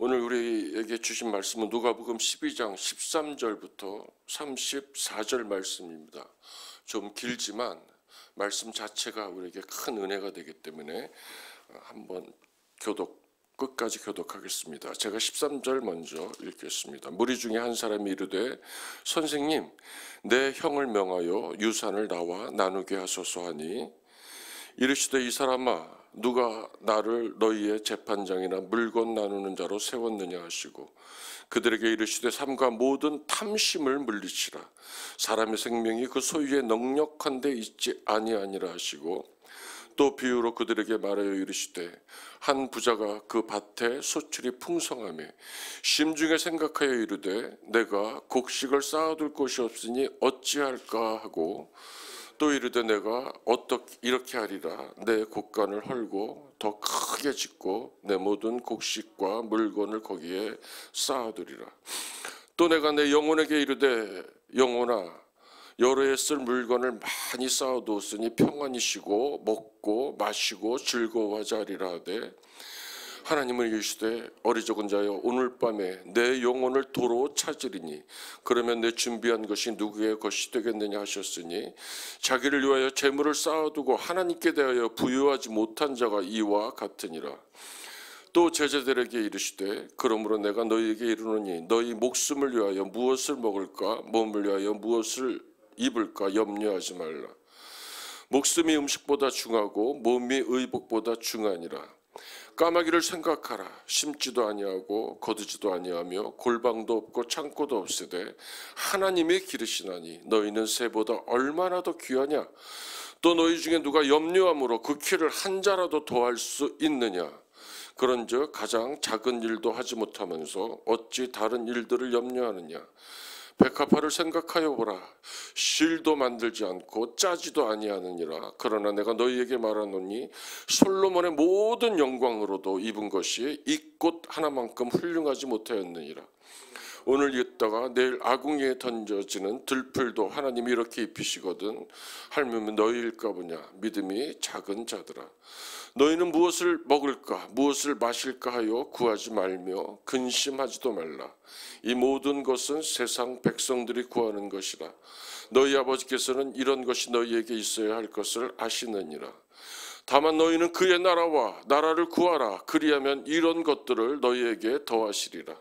오늘 우리에게 주신 말씀은 누가복음 12장 13절부터 34절 말씀입니다. 좀 길지만 말씀 자체가 우리에게 큰 은혜가 되기 때문에 한번 끝까지 교독하겠습니다. 제가 13절 먼저 읽겠습니다. 무리 중에 한 사람이 이르되 선생님, 내 형을 명하여 유산을 나와 나누게 하소서 하니 이르시되 이 사람아, 누가 나를 너희의 재판장이나 물건 나누는 자로 세웠느냐 하시고 그들에게 이르시되 삼가 모든 탐심을 물리치라. 사람의 생명이 그 소유에 넉넉한 데 있지 아니하니라 하시고 또 비유로 그들에게 말하여 이르시되 한 부자가 그 밭에 소출이 풍성하매 심중에 생각하여 이르되 내가 곡식을 쌓아둘 곳이 없으니 어찌할까 하고 또 이르되 내가 이렇게 하리라. 내 곡간을 헐고 더 크게 짓고 내 모든 곡식과 물건을 거기에 쌓아두리라. 또 내가 내 영혼에게 이르되 영혼아, 여러 해 쓸 물건을 많이 쌓아두었으니 평안히 쉬고 먹고 마시고 즐거워하자 하리라 하되 하나님은 이르시되 어리석은 자여, 오늘 밤에 내 영혼을 도로 찾으리니 그러면 내 준비한 것이 누구의 것이 되겠느냐 하셨으니 자기를 위하여 재물을 쌓아두고 하나님께 대하여 부유하지 못한 자가 이와 같으니라. 또 제자들에게 이르시되 그러므로 내가 너희에게 이르노니 너희 목숨을 위하여 무엇을 먹을까 몸을 위하여 무엇을 입을까 염려하지 말라. 목숨이 음식보다 중하고 몸이 의복보다 중하니라. 까마귀를 생각하라. 심지도 아니하고 거두지도 아니하며 골방도 없고 창고도 없으되 하나님이 기르시나니 너희는 새보다 얼마나 더 귀하냐. 또 너희 중에 누가 염려함으로 그 키를 한 자라도 더할 수 있느냐. 그런즉 가장 작은 일도 하지 못하면서 어찌 다른 일들을 염려하느냐. 백합화를 생각하여 보라. 실도 만들지 않고 짜지도 아니하느니라. 그러나 내가 너희에게 말하노니 솔로몬의 모든 영광으로도 입은 것이 이 꽃 하나만큼 훌륭하지 못하였느니라. 오늘 입다가 내일 아궁이에 던져지는 들풀도 하나님이 이렇게 입히시거든 할멈은 너희일까 보냐. 믿음이 작은 자들아, 너희는 무엇을 먹을까 무엇을 마실까 하여 구하지 말며 근심하지도 말라. 이 모든 것은 세상 백성들이 구하는 것이라. 너희 아버지께서는 이런 것이 너희에게 있어야 할 것을 아시느니라. 다만 너희는 그의 나라와 나라를 구하라. 그리하면 이런 것들을 너희에게 더하시리라.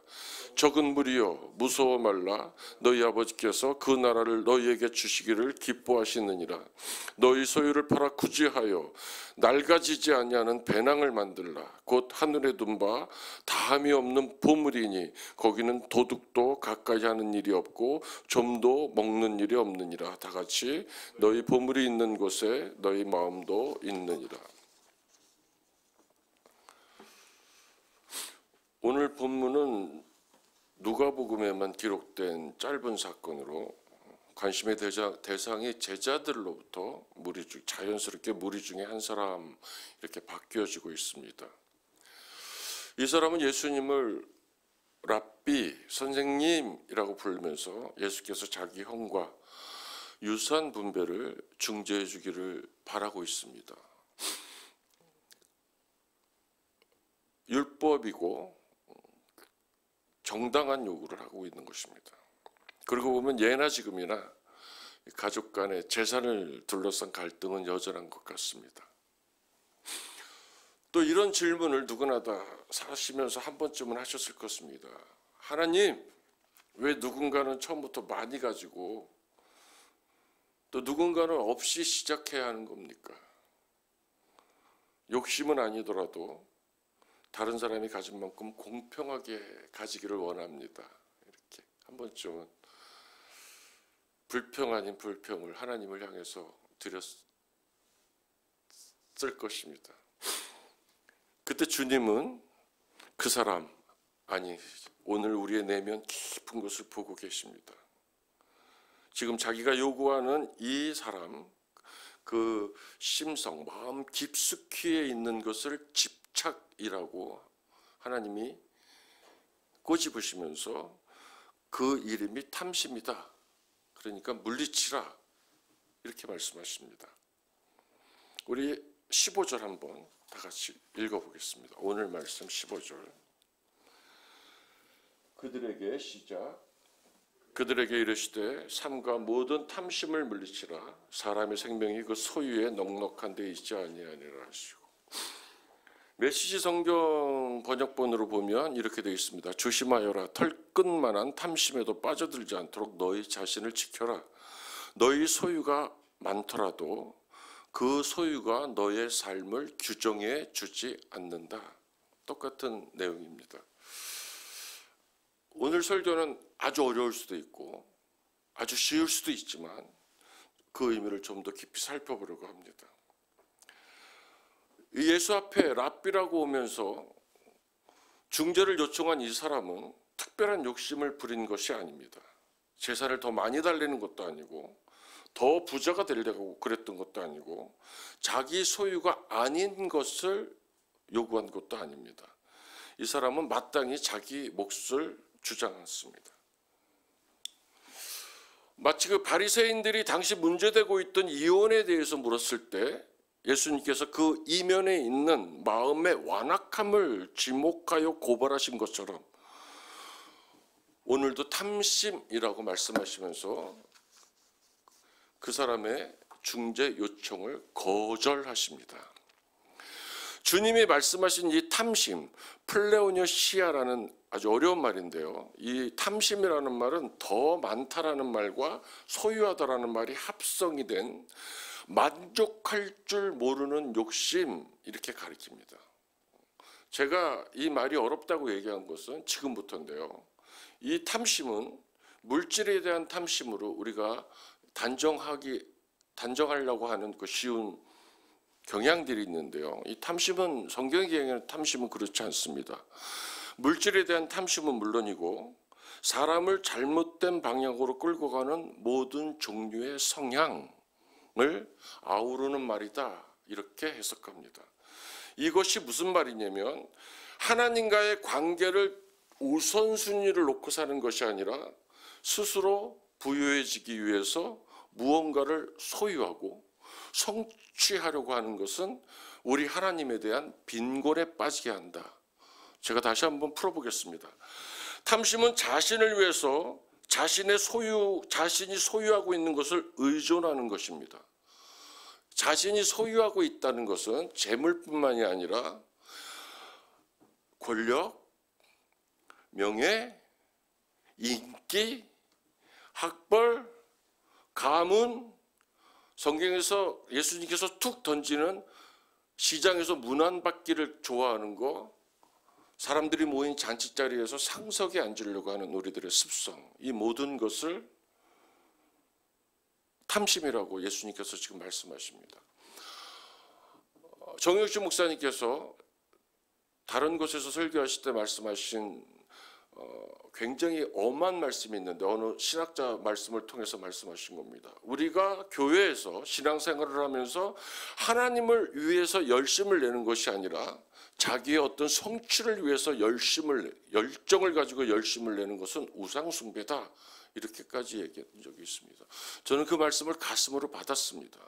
적은 무리여, 무서워 말라. 너희 아버지께서 그 나라를 너희에게 주시기를 기뻐하시느니라. 너희 소유를 팔아 구제하여 낡아지지 아니하는 배낭을 만들라. 곧 하늘에 둔 바 다함이 없는 보물이니 거기는 도둑도 가까이 하는 일이 없고 좀도 먹는 일이 없느니라. 다 같이 너희 보물이 있는 곳에 너희 마음도 있느니라. 오늘 본문은 누가복음에만 기록된 짧은 사건으로 관심의 대상이 제자들로부터 자연스럽게 무리 중에 한 사람 이렇게 바뀌어지고 있습니다. 이 사람은 예수님을 랍비, 선생님이라고 부르면서 예수께서 자기 형과 유산 분배를 중재해 주기를 바라고 있습니다. 율법이고 정당한 요구를 하고 있는 것입니다. 그리고 보면 예나 지금이나 가족 간의 재산을 둘러싼 갈등은 여전한 것 같습니다. 또 이런 질문을 누구나 다 사시면서 한 번쯤은 하셨을 것입니다. 하나님, 왜 누군가는 처음부터 많이 가지고 또 누군가는 없이 시작해야 하는 겁니까? 욕심은 아니더라도 다른 사람이 가진 만큼 공평하게 가지기를 원합니다. 이렇게 한 번쯤은 불평 아닌 불평을 하나님을 향해서 드렸을 것입니다. 그때 주님은 그 사람, 아니 오늘 우리의 내면 깊은 것을 보고 계십니다. 지금 자기가 요구하는 이 사람, 그 심성, 마음 깊숙이에 있는 것을 집착이라고 하나님이 꼬집으시면서 그 이름이 탐심이다. 그러니까 물리치라. 이렇게 말씀하십니다. 우리 15절 한번 다 같이 읽어보겠습니다. 오늘 말씀 15절. 그들에게 시작. 그들에게 이르시되 삼가 모든 탐심을 물리치라. 사람의 생명이 그 소유에 넉넉한 데 있지 아니하니라 하시고. 메시지 성경 번역본으로 보면 이렇게 되어 있습니다. 조심하여라. 털끝만한 탐심에도 빠져들지 않도록 너희 자신을 지켜라. 너희 소유가 많더라도 그 소유가 너의 삶을 규정해 주지 않는다. 똑같은 내용입니다. 오늘 설교는 아주 어려울 수도 있고 아주 쉬울 수도 있지만 그 의미를 좀 더 깊이 살펴보려고 합니다. 예수 앞에 랍비라고 오면서 중재를 요청한 이 사람은 특별한 욕심을 부린 것이 아닙니다. 제사를 더 많이 달라는 것도 아니고 더 부자가 되려고 그랬던 것도 아니고 자기 소유가 아닌 것을 요구한 것도 아닙니다. 이 사람은 마땅히 자기 몫을 주장했습니다. 마치 그 바리새인들이 당시 문제되고 있던 이혼에 대해서 물었을 때 예수님께서 그 이면에 있는 마음의 완악함을 지목하여 고발하신 것처럼 오늘도 탐심이라고 말씀하시면서 그 사람의 중재 요청을 거절하십니다. 주님이 말씀하신 이 탐심, 플레오니시아라는 아주 어려운 말인데요. 이 탐심이라는 말은 더 많다라는 말과 소유하다라는 말이 합성이 된 만족할 줄 모르는 욕심, 이렇게 가리킵니다. 제가 이 말이 어렵다고 얘기한 것은 지금부터인데요. 이 탐심은 물질에 대한 탐심으로 우리가 단정하려고 하는 그 쉬운 경향들이 있는데요. 이 탐심은 성경의 경향에는 탐심은 그렇지 않습니다. 물질에 대한 탐심은 물론이고 사람을 잘못된 방향으로 끌고 가는 모든 종류의 성향을 아우르는 말이다. 이렇게 해석합니다. 이것이 무슨 말이냐면 하나님과의 관계를 우선순위를 놓고 사는 것이 아니라 스스로 부유해지기 위해서 무언가를 소유하고 성취하려고 하는 것은 우리 하나님에 대한 빈곤에 빠지게 한다. 제가 다시 한번 풀어보겠습니다. 탐심은 자신을 위해서 자신이 소유하고 있는 것을 의존하는 것입니다. 자신이 소유하고 있다는 것은 재물뿐만이 아니라 권력, 명예, 인기, 학벌, 가문, 성경에서 예수님께서 툭 던지는 시장에서 문안받기를 좋아하는 거, 사람들이 모인 잔치자리에서 상석에 앉으려고 하는 우리들의 습성, 이 모든 것을 탐심이라고 예수님께서 지금 말씀하십니다. 정혁신 목사님께서 다른 곳에서 설교하실 때 말씀하신 굉장히 엄한 말씀이 있는데 어느 신학자 말씀을 통해서 말씀하신 겁니다. 우리가 교회에서 신앙생활을 하면서 하나님을 위해서 열심을 내는 것이 아니라 자기의 어떤 성취를 위해서 열정을 가지고 열심을 내는 것은 우상숭배다. 이렇게까지 얘기한 적이 있습니다. 저는 그 말씀을 가슴으로 받았습니다.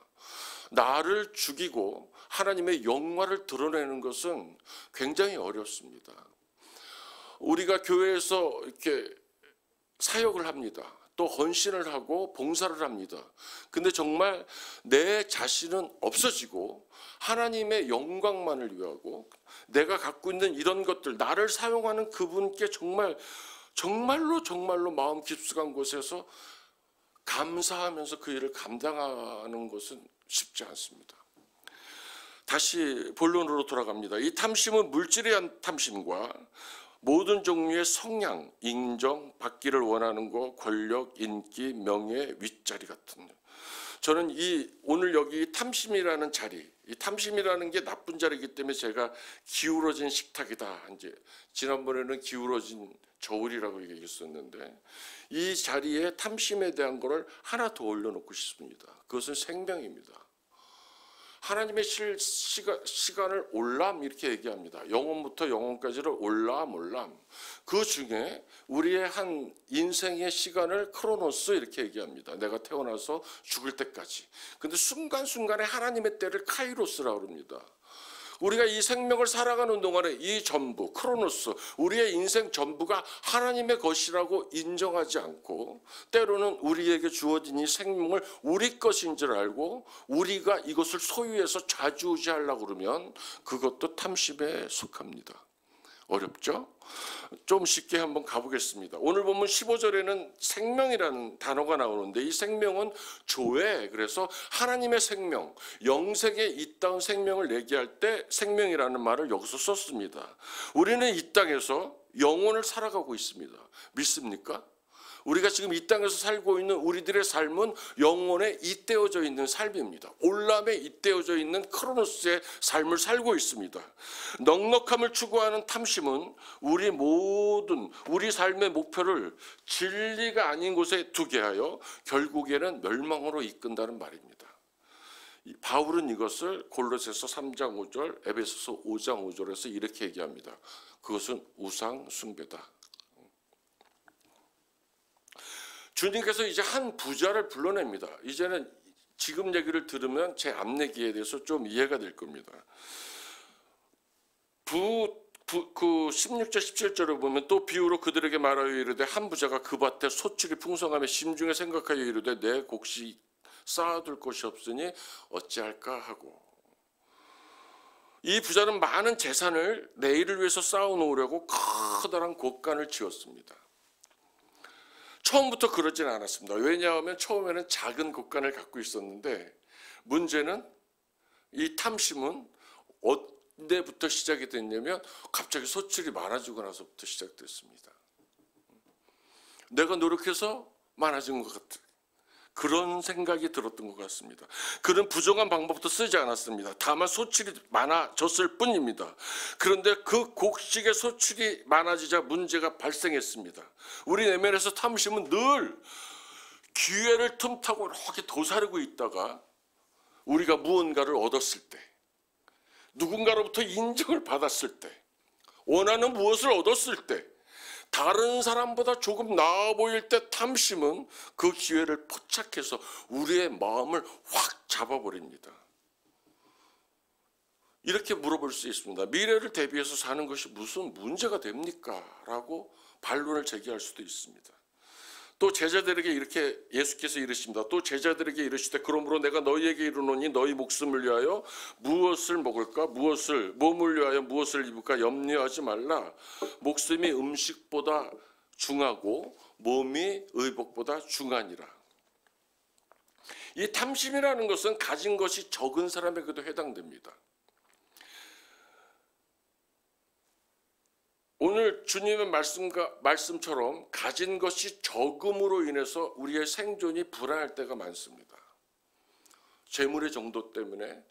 나를 죽이고 하나님의 영광을 드러내는 것은 굉장히 어렵습니다. 우리가 교회에서 이렇게 사역을 합니다. 또 헌신을 하고 봉사를 합니다. 근데 정말 내 자신은 없어지고 하나님의 영광만을 위하고 내가 갖고 있는 이런 것들, 나를 사용하는 그분께 정말로 마음 깊숙한 곳에서 감사하면서 그 일을 감당하는 것은 쉽지 않습니다. 다시 본론으로 돌아갑니다. 이 탐심은 물질에 대한 탐심과 모든 종류의 성향, 인정, 받기를 원하는 것, 권력, 인기, 명예, 윗자리 같은, 저는 오늘 여기 탐심이라는 자리, 이 탐심이라는 게 나쁜 자리이기 때문에 제가 기울어진 식탁이다. 이제 지난번에는 기울어진 저울이라고 얘기했었는데 이 자리에 탐심에 대한 거를 하나 더 올려놓고 싶습니다. 그것은 생명입니다. 하나님의 시간을 올람 이렇게 얘기합니다. 영혼부터 영혼까지를 올람. 그 중에 우리의 한 인생의 시간을 크로노스 이렇게 얘기합니다. 내가 태어나서 죽을 때까지. 근데 순간순간에 하나님의 때를 카이로스라고 합니다. 우리가 이 생명을 살아가는 동안에 이 전부, 크로노스, 우리의 인생 전부가 하나님의 것이라고 인정하지 않고 때로는 우리에게 주어진 이 생명을 우리 것인 줄 알고 우리가 이것을 소유해서 좌지우지하려고 그러면 그것도 탐심에 속합니다. 어렵죠? 좀 쉽게 한번 가보겠습니다. 오늘 본문 15절에는 생명이라는 단어가 나오는데 이 생명은 조회, 그래서 하나님의 생명, 영생에 있다운 생명을 얘기할 때 생명이라는 말을 여기서 썼습니다. 우리는 이 땅에서 영혼을 살아가고 있습니다. 믿습니까? 우리가 지금 이 땅에서 살고 있는 우리들의 삶은 영혼에 잇대어져 있는 삶입니다. 올람에 잇대어져 있는 크로노스의 삶을 살고 있습니다. 넉넉함을 추구하는 탐심은 우리 삶의 목표를 진리가 아닌 곳에 두게 하여 결국에는 멸망으로 이끈다는 말입니다. 바울은 이것을 골로새서 3장 5절, 에베소서 5장 5절에서 이렇게 얘기합니다. 그것은 우상 숭배다. 주님께서 이제 한 부자를 불러냅니다. 이제는 지금 얘기를 들으면 제 앞내기에 대해서 좀 이해가 될 겁니다. 그 16절 17절을 보면 또 비유로 그들에게 말하여 이르되 한 부자가 그 밭에 소출이 풍성하며 심중에 생각하여 이르되 내 곡식 쌓아둘 곳이 없으니 어찌할까 하고, 이 부자는 많은 재산을 내일을 위해서 쌓아놓으려고 커다란 곳간을 지었습니다. 처음부터 그러진 않았습니다. 왜냐하면 처음에는 작은 곳간을 갖고 있었는데 문제는 이 탐심은 언제부터 시작이 됐냐면 갑자기 소출이 많아지고 나서부터 시작됐습니다. 내가 노력해서 많아진 것 같아. 그런 생각이 들었던 것 같습니다. 그는 부정한 방법도 쓰지 않았습니다. 다만 소출이 많아졌을 뿐입니다. 그런데 그 곡식의 소출이 많아지자 문제가 발생했습니다. 우리 내면에서 탐심은 늘 기회를 틈타고 이렇게 도사리고 있다가 우리가 무언가를 얻었을 때, 누군가로부터 인정을 받았을 때, 원하는 무엇을 얻었을 때, 다른 사람보다 조금 나아 보일 때 탐심은 그 기회를 포착해서 우리의 마음을 확 잡아버립니다. 이렇게 물어볼 수 있습니다. 미래를 대비해서 사는 것이 무슨 문제가 됩니까? 라고 반론을 제기할 수도 있습니다. 또 제자들에게 이렇게 예수께서 이르십니다. 또 제자들에게 이르시되 그러므로 내가 너희에게 이르노니 너희 목숨을 위하여 무엇을 먹을까? 몸을 위하여 무엇을 입을까? 염려하지 말라. 목숨이 음식보다 중하고 몸이 의복보다 중하니라. 이 탐심이라는 것은 가진 것이 적은 사람에게도 해당됩니다. 오늘 주님의 말씀처럼 가진 것이 적음으로 인해서 우리의 생존이 불안할 때가 많습니다. 재물의 정도 때문에,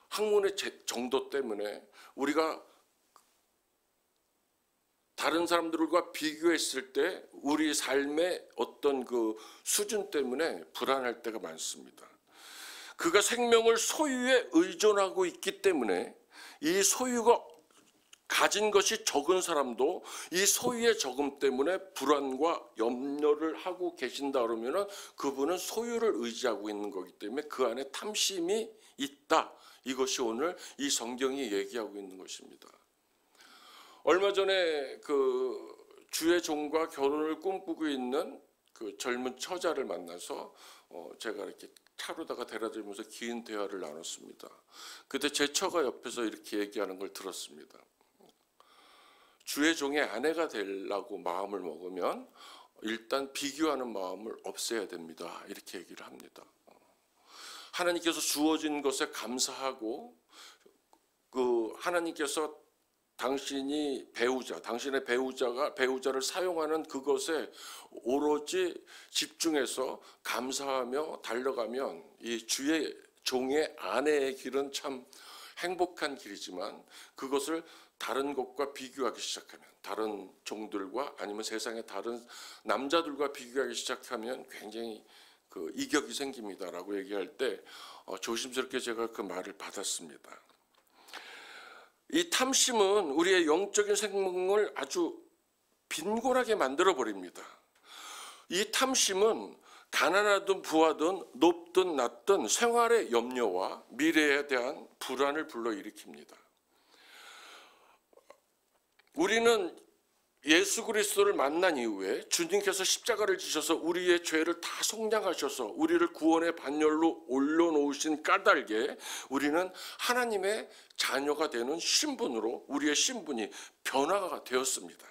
학문의 정도 때문에 우리가 다른 사람들과 비교했을 때 우리 삶의 어떤 그 수준 때문에 불안할 때가 많습니다. 그가 생명을 소유에 의존하고 있기 때문에 이 소유가 가진 것이 적은 사람도 이 소유의 적음 때문에 불안과 염려를 하고 계신다 그러면 그분은 소유를 의지하고 있는 거기 때문에 그 안에 탐심이 있다. 이것이 오늘 이 성경이 얘기하고 있는 것입니다. 얼마 전에 그 주의 종과 결혼을 꿈꾸고 있는 그 젊은 처자를 만나서 제가 이렇게 차로다가 데려다주면서 긴 대화를 나눴습니다. 그때 제 처가 옆에서 이렇게 얘기하는 걸 들었습니다. 주의 종의 아내가 되려고 마음을 먹으면 일단 비교하는 마음을 없애야 됩니다. 이렇게 얘기를 합니다. 하나님께서 주어진 것에 감사하고 그 하나님께서 당신의 배우자를 사용하는 그것에 오로지 집중해서 감사하며 달려가면 이 주의 종의 아내의 길은 참 행복한 길이지만 그것을 다른 것과 비교하기 시작하면, 다른 종들과 아니면 세상의 다른 남자들과 비교하기 시작하면 굉장히 그 이격이 생깁니다라고 얘기할 때 조심스럽게 제가 그 말을 받았습니다. 이 탐심은 우리의 영적인 생명을 아주 빈곤하게 만들어 버립니다. 이 탐심은 가난하든 부하든 높든 낮든 생활의 염려와 미래에 대한 불안을 불러일으킵니다. 우리는 예수 그리스도를 만난 이후에 주님께서 십자가를 지셔서 우리의 죄를 다 속량하셔서 우리를 구원의 반열로 올려놓으신 까닭에 우리는 하나님의 자녀가 되는 신분으로 우리의 신분이 변화가 되었습니다.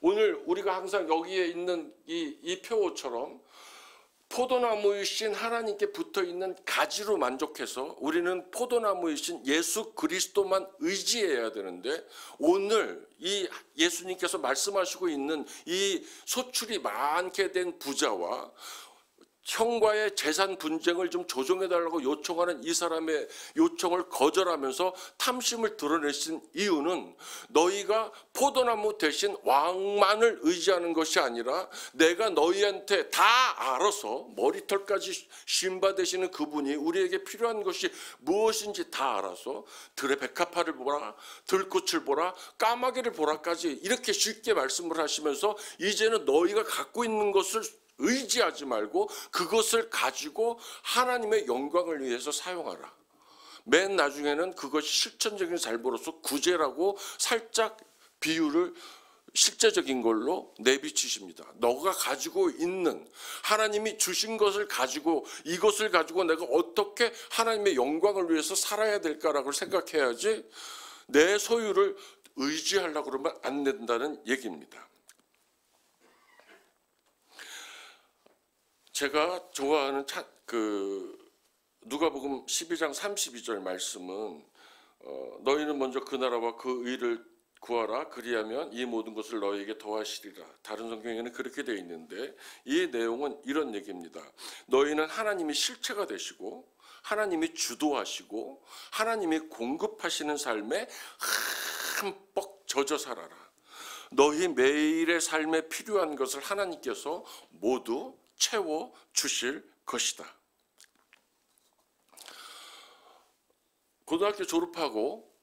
오늘 우리가 항상 여기에 있는 이 표어처럼 포도나무이신 하나님께 붙어있는 가지로 만족해서 우리는 포도나무이신 예수 그리스도만 의지해야 되는데, 오늘 이 예수님께서 말씀하시고 있는 이 소출이 많게 된 부자와 형과의 재산 분쟁을 좀 조정해달라고 요청하는 이 사람의 요청을 거절하면서 탐심을 드러내신 이유는, 너희가 포도나무 대신 왕만을 의지하는 것이 아니라 내가 너희한테 다 알아서 머리털까지 신받으시는 그분이 우리에게 필요한 것이 무엇인지 다 알아서 들의 백합화를 보라, 들꽃을 보라, 까마귀를 보라까지 이렇게 쉽게 말씀을 하시면서, 이제는 너희가 갖고 있는 것을 의지하지 말고 그것을 가지고 하나님의 영광을 위해서 사용하라. 맨 나중에는 그것이 실천적인 삶으로서 구제라고 살짝 비유를 실제적인 걸로 내비치십니다. 너가 가지고 있는 하나님이 주신 것을 가지고, 이것을 가지고 내가 어떻게 하나님의 영광을 위해서 살아야 될까라고 생각해야지, 내 소유를 의지하려고 그러면 안 된다는 얘기입니다. 제가 좋아하는 누가복음 12장 32절 말씀은 너희는 먼저 그 나라와 그 의를 구하라, 그리하면 이 모든 것을 너희에게 더하시리라. 다른 성경에는 그렇게 되어 있는데, 이 내용은 이런 얘기입니다. 너희는 하나님이 실체가 되시고 하나님이 주도하시고 하나님이 공급하시는 삶에 흠뻑 젖어 살아라. 너희 매일의 삶에 필요한 것을 하나님께서 모두 채워 주실 것이다. 고등학교 졸업하고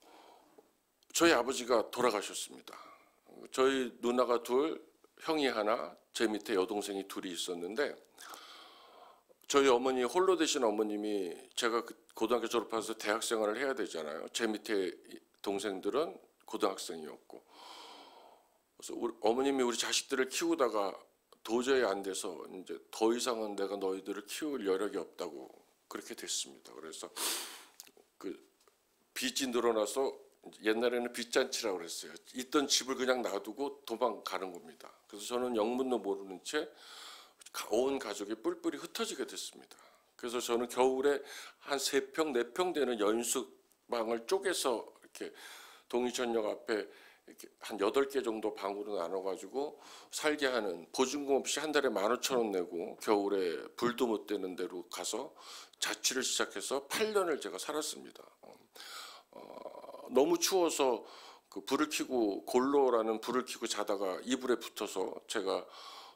저희 아버지가 돌아가셨습니다. 저희 누나가 둘, 형이 하나, 제 밑에 여동생이 둘이 있었는데, 저희 어머니, 홀로 되신 어머님이, 제가 고등학교 졸업해서 대학 생활을 해야 되잖아요. 제 밑에 동생들은 고등학생이었고, 그래서 어머님이 우리 자식들을 키우다가 도저히 안 돼서 이제 더 이상은 내가 너희들을 키울 여력이 없다고 그렇게 됐습니다. 그래서 그 빚이 늘어나서, 옛날에는 빚잔치라고 그랬어요. 있던 집을 그냥 놔두고 도망가는 겁니다. 그래서 저는 영문도 모르는 채 온 가족이 뿔뿔이 흩어지게 됐습니다. 그래서 저는 겨울에 한 3평, 4평 되는 연수방을 쪼개서 이렇게 동이천역 앞에 이렇게 한 8개 정도 방으로 나눠가지고 살게 하는, 보증금 없이 한 달에 15,000원 내고 겨울에 불도 못 되는 데로 가서 자취를 시작해서 8년을 제가 살았습니다. 너무 추워서 그 불을 켜고, 골로라는 불을 켜고 자다가 이불에 붙어서, 제가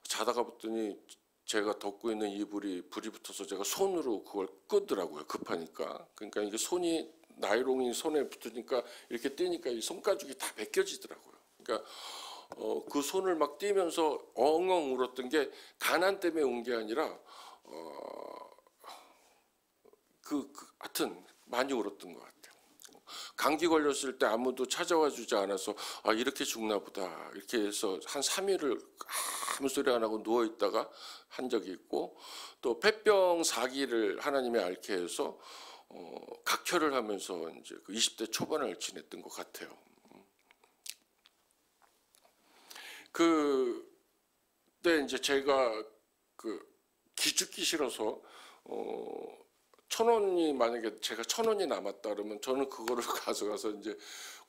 자다가 봤더니 제가 덮고 있는 이불이 불이 붙어서 제가 손으로 그걸 끄더라고요. 급하니까. 그러니까 이게 손이, 나이롱이 손에 붙으니까 이렇게 떼니까 이 손가죽이 다 벗겨지더라고요. 그러니까 그 손을 막 떼면서 엉엉 울었던 게 가난 때문에 운 게 아니라 하여튼 많이 울었던 것 같아요. 감기 걸렸을 때 아무도 찾아와 주지 않아서, 아, 이렇게 죽나 보다 이렇게 해서 한 3일을 아무 소리 안 하고 누워 있다가 한 적이 있고, 또 폐병 4기를 하나님의 앓게 해서 각혈을 하면서 이제 그 20대 초반을 지냈던 것 같아요. 그때 이제 제가 기죽기 싫어서 1,000원이, 만약에 제가 1,000원이 남았다 그러면 저는 그거를 가져가서 이제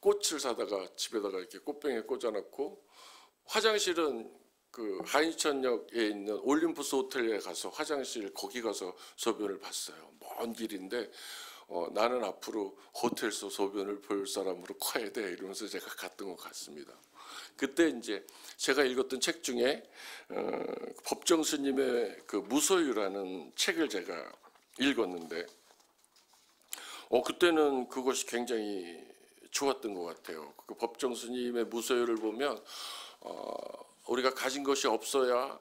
꽃을 사다가 집에다가 이렇게 꽃병에 꽂아놓고, 화장실은 그 하인천역에 있는 올림푸스 호텔에 가서 화장실 거기 가서 소변을 봤어요. 먼 길인데 나는 앞으로 호텔에서 소변을 볼 사람으로 커야 돼 이러면서 제가 갔던 것 같습니다. 그때 이제 제가 읽었던 책 중에 법정 스님의 그 무소유라는 책을 제가 읽었는데, 그때는 그것이 굉장히 좋았던 것 같아요. 그 법정 스님의 무소유를 보면 우리가 가진 것이 없어야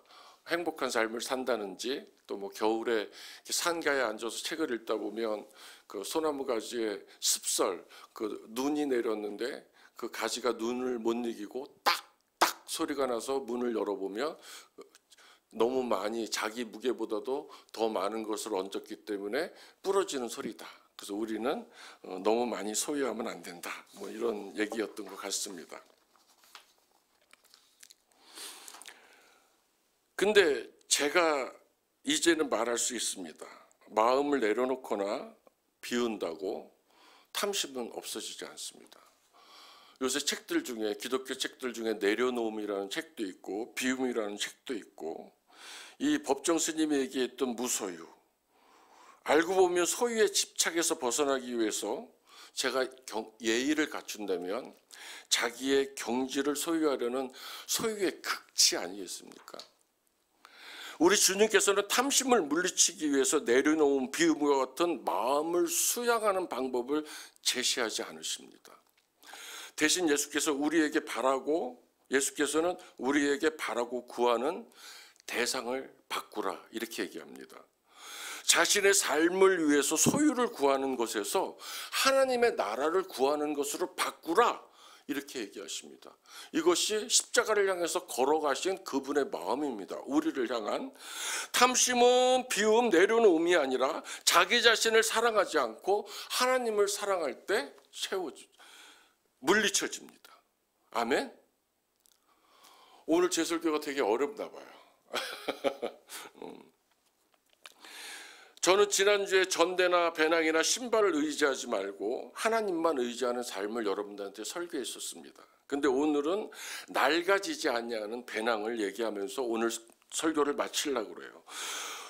행복한 삶을 산다는지, 또 뭐 겨울에 산가에 앉아서 책을 읽다 보면 그 소나무 가지에 습설, 그 눈이 내렸는데 그 가지가 눈을 못 이기고 딱딱 소리가 나서 문을 열어보면 너무 많이 자기 무게보다도 더 많은 것을 얹었기 때문에 부러지는 소리다. 그래서 우리는 너무 많이 소유하면 안 된다. 뭐 이런 얘기였던 것 같습니다. 근데 제가 이제는 말할 수 있습니다. 마음을 내려놓거나 비운다고 탐심은 없어지지 않습니다. 요새 책들 중에, 기독교 책들 중에 내려놓음이라는 책도 있고 비움이라는 책도 있고, 이 법정 스님이 얘기했던 무소유, 알고 보면 소유의 집착에서 벗어나기 위해서 제가 예의를 갖춘다면 자기의 경지를 소유하려는 소유의 극치 아니겠습니까? 우리 주님께서는 탐심을 물리치기 위해서 내려놓은 비움과 같은 마음을 수양하는 방법을 제시하지 않으십니다. 대신 예수께서는 우리에게 바라고 구하는 대상을 바꾸라, 이렇게 얘기합니다. 자신의 삶을 위해서 소유를 구하는 것에서 하나님의 나라를 구하는 것으로 바꾸라, 이렇게 얘기하십니다. 이것이 십자가를 향해서 걸어가신 그분의 마음입니다. 우리를 향한 탐심은 비움, 내려놓음이 아니라 자기 자신을 사랑하지 않고 하나님을 사랑할 때 물리쳐집니다. 아멘? 오늘 제 설교가 되게 어렵나 봐요. 저는 지난주에 전대나 배낭이나 신발을 의지하지 말고 하나님만 의지하는 삶을 여러분들한테 설교했었습니다. 근데 오늘은 낡아지지 않냐는 배낭을 얘기하면서 오늘 설교를 마치려고 그래요.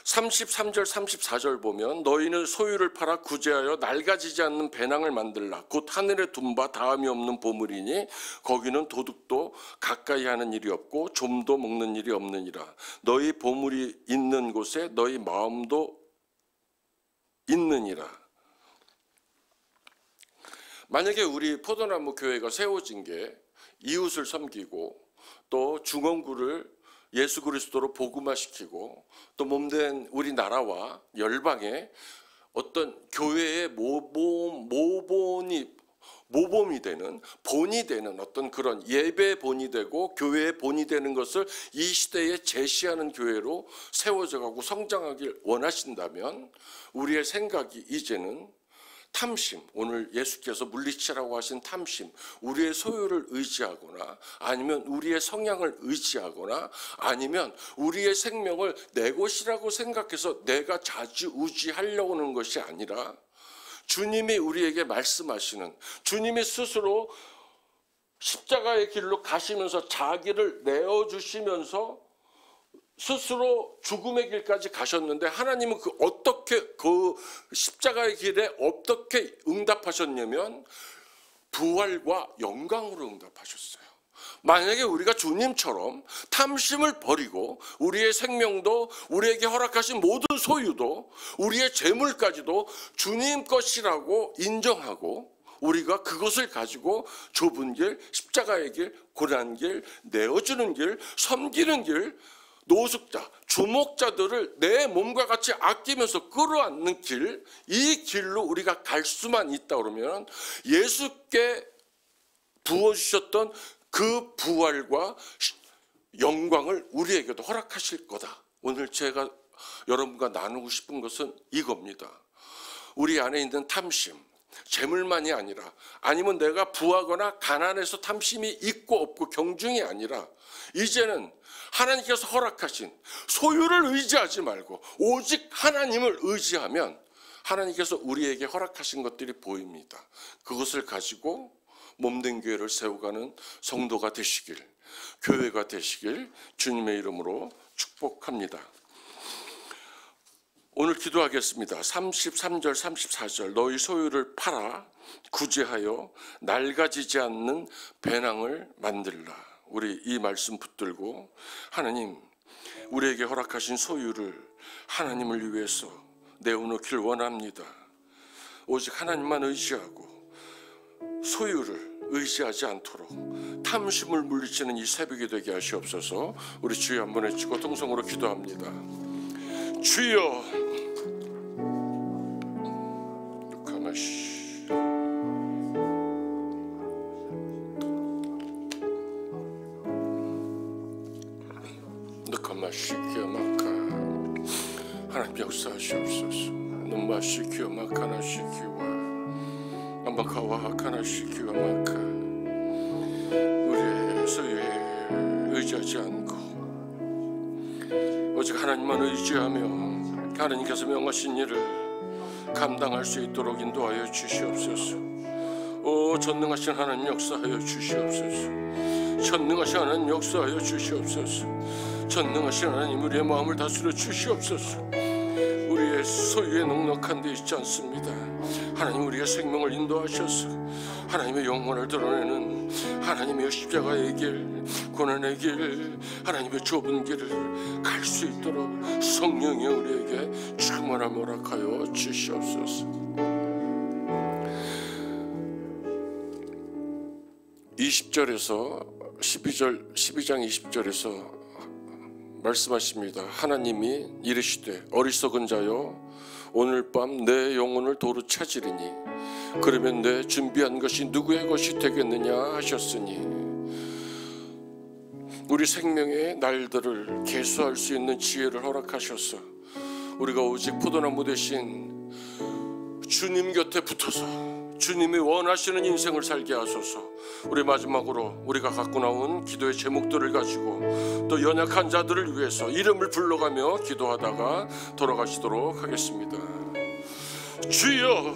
33절 34절 보면 너희는 소유를 팔아 구제하여 낡아지지 않는 배낭을 만들라. 곧 하늘에 둔 바 다함이 없는 보물이니 거기는 도둑도 가까이 하는 일이 없고 좀도 먹는 일이 없느니라. 너희 보물이 있는 곳에 너희 마음도 있느니라. 만약에 우리 포도나무 교회가 세워진 게 이웃을 섬기고 또 중원구를 예수 그리스도로 복음화시키고 또 몸된 우리나라와 열방에 어떤 교회의 모범이 되는, 본이 되는 어떤 그런 예배의 본이 되고 교회의 본이 되는 것을 이 시대에 제시하는 교회로 세워져 가고 성장하길 원하신다면 우리의 생각이 이제는 탐심, 오늘 예수께서 물리치라고 하신 탐심, 우리의 소유를 의지하거나 아니면 우리의 성향을 의지하거나 아니면 우리의 생명을 내 것이라고 생각해서 내가 좌지우지하려고 하는 것이 아니라 주님이 우리에게 말씀하시는, 주님이 스스로 십자가의 길로 가시면서 자기를 내어주시면서 스스로 죽음의 길까지 가셨는데 하나님은 그 십자가의 길에 어떻게 응답하셨냐면 부활과 영광으로 응답하셨어요. 만약에 우리가 주님처럼 탐심을 버리고 우리의 생명도, 우리에게 허락하신 모든 소유도, 우리의 재물까지도 주님 것이라고 인정하고 우리가 그것을 가지고 좁은 길, 십자가의 길, 고난 길, 내어주는 길, 섬기는 길, 노숙자, 주목자들을 내 몸과 같이 아끼면서 끌어안는 길, 이 길로 우리가 갈 수만 있다 그러면 예수께 부어주셨던 그 부활과 영광을 우리에게도 허락하실 거다. 오늘 제가 여러분과 나누고 싶은 것은 이겁니다. 우리 안에 있는 탐심, 재물만이 아니라, 아니면 내가 부하거나 가난해서 탐심이 있고 없고 경중이 아니라 이제는 하나님께서 허락하신 소유를 의지하지 말고 오직 하나님을 의지하면 하나님께서 우리에게 허락하신 것들이 보입니다. 그것을 가지고 몸된 교회를 세워가는 성도가 되시길, 교회가 되시길 주님의 이름으로 축복합니다. 오늘 기도하겠습니다. 33절 34절 너희 소유를 팔아 구제하여 낡아지지 않는 배낭을 만들라. 우리 이 말씀 붙들고 하나님, 우리에게 허락하신 소유를 하나님을 위해서 내어놓길 원합니다. 오직 하나님만 의지하고 소유를 의지하지 않도록 탐심을 물리치는 이 새벽이 되게 하시옵소서. 우리 주여 한번 외치고 통성으로 기도합니다. 주여, 느카마시키야마카 하나님 역사하시옵소서. 눈마시키야마카나시키와 아마카와 하카나시키야마카 우리의 소유에 의지하지 않고 오직 하나님만 의지하며 하나님께서 명하신 일을 감당할 수 있도록 인도하여 주시옵소서. 오 전능하신 하나님 역사하여 주시옵소서. 전능하신 하나님 역사하여 주시옵소서. 전능하신 하나님 우리의 마음을 다스려 주시옵소서. 우리의 소유에 넉넉한 데 있지 않습니다. 하나님 우리의 생명을 인도하셔서 하나님의 영광을 드러내는 하나님의 십자가의 길, 고난의 길, 하나님의 좁은 길을 갈 수 있도록 성령이 우리에게 충만함 허락하여 주시옵소서. 20절에서 12장 20절에서 말씀하십니다. 하나님이 이르시되 어리석은 자여 오늘 밤 내 영혼을 도로 찾으리니 그러면 내 준비한 것이 누구의 것이 되겠느냐 하셨으니 우리 생명의 날들을 계수할 수 있는 지혜를 허락하셔서 우리가 오직 포도나무 대신 주님 곁에 붙어서 주님이 원하시는 인생을 살게 하소서. 우리 마지막으로 우리가 갖고 나온 기도의 제목들을 가지고 또 연약한 자들을 위해서 이름을 불러가며 기도하다가 돌아가시도록 하겠습니다. 주여